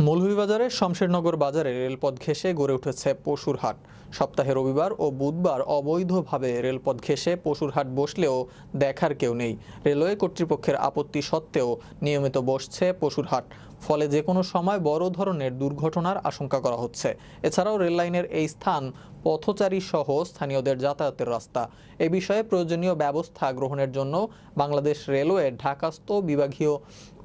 মৌলভীবাজারের শমশেরনগর বাজারে রেলপথ ঘেঁষে গড়ে উঠেছে পশুর হাট। সপ্তাহে রবিবার ও বুধবার অবৈধভাবে রেলপথ ঘেঁষে পশুর হাট বসলেও দেখার কেউ নেই। রেলওয়ে কর্তৃপক্ষের আপত্তি সত্ত্বেও নিয়মিত বসছে পশুর হাট। ফলে যে কোনো সময় বড় ধরনের দুর্ঘটনার আশঙ্কা করা হচ্ছে। এছাড়াও রেললাইনের এই স্থান পথচারী সহ স্থানীয়দের যাতায়াতের রাস্তা। এ বিষয়ে প্রয়োজনীয় ব্যবস্থা গ্রহণের জন্য বাংলাদেশ রেলওয়ে ঢাকাস্থ বিভাগীয়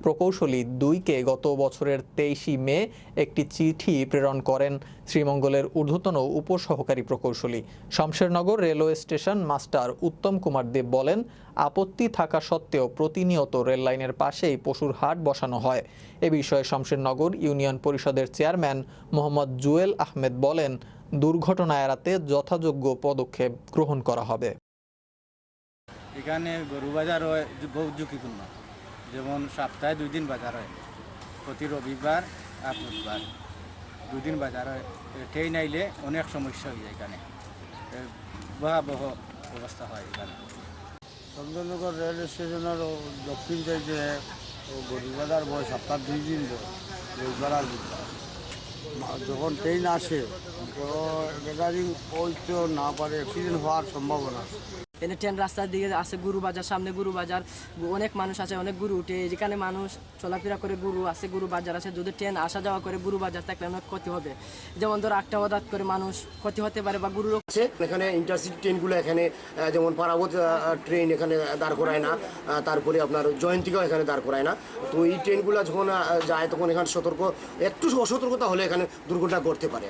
প্রকৌশলী 2কে গত বছরের 23 মে একটি চিঠি প্রেরণ করেন শ্রীমঙ্গলের ঊর্ধ্বতন উপসহকারী প্রকৌশলী। Shamshernagar railway station master Uttam Kumar Deb বলেন, আপত্তি থাকা সত্ত্বেও প্রতিনিয়ত রেল লাইনের পাশেই পশুর হাট বসানো হয়। এ বিষয়ে শমশেরনগর ইউনিয়ন পরিষদের চেয়ারম্যান মোহাম্মদ জুয়েল আহমেদ বলেন, দুর্ঘটনা এড়াতে যথাযোগ্য পদক্ষেপ গ্রহণ করা হবে। এখানে গরু বাজার হয় বহু ঝুঁকিপূর্ণ, যেমন সপ্তাহে 2 দিন বাজার হয়, প্রতি রবিবার আর বুধবার 2 দিন বাজার হয়। ট্রেন আইলে অনেক সমস্যা হয়ে যায়, এখানে ভয়াবহ অবস্থা হয়। এখানে চন্দননগর রেল স্টেশনের দক্ষিণ সাইডে গরু বাজার বয় সপ্তাহ 2 দিন বয়, রবিবার আর বুধবার। যখন ট্রেন আসে তো গ্যাদারিং পৌঁছতে না পারে, অ্যাক্সিডেন্ট হওয়ার সম্ভাবনা আছে। এনে ট্রেন রাস্তার দিকে আছে গরু বাজার, সামনে গরু বাজার, অনেক মানুষ আছে, অনেক গরু উঠে, যেখানে মানুষ চলাফেরা করে, গরু আছে, গরু বাজার আছে। যদি ট্রেন আসা যাওয়া করে গরু বাজার থাকলে অনেক ক্ষতি হবে, যেমন ধরো একটা হঠাৎ করে মানুষ ক্ষতি হতে পারে বা গরুর আছে। এখানে ইন্টারসিটি ট্রেনগুলো এখানে যেমন পারাবত ট্রেন এখানে দাঁড় করায় না, তারপরে আপনার জয়ন্তিকাও এখানে দাঁড় করায় না। তো এই ট্রেনগুলো যখন যায় তখন এখানে একটু অসতর্কতা হলে এখানে দুর্ঘটনা ঘটতে পারে।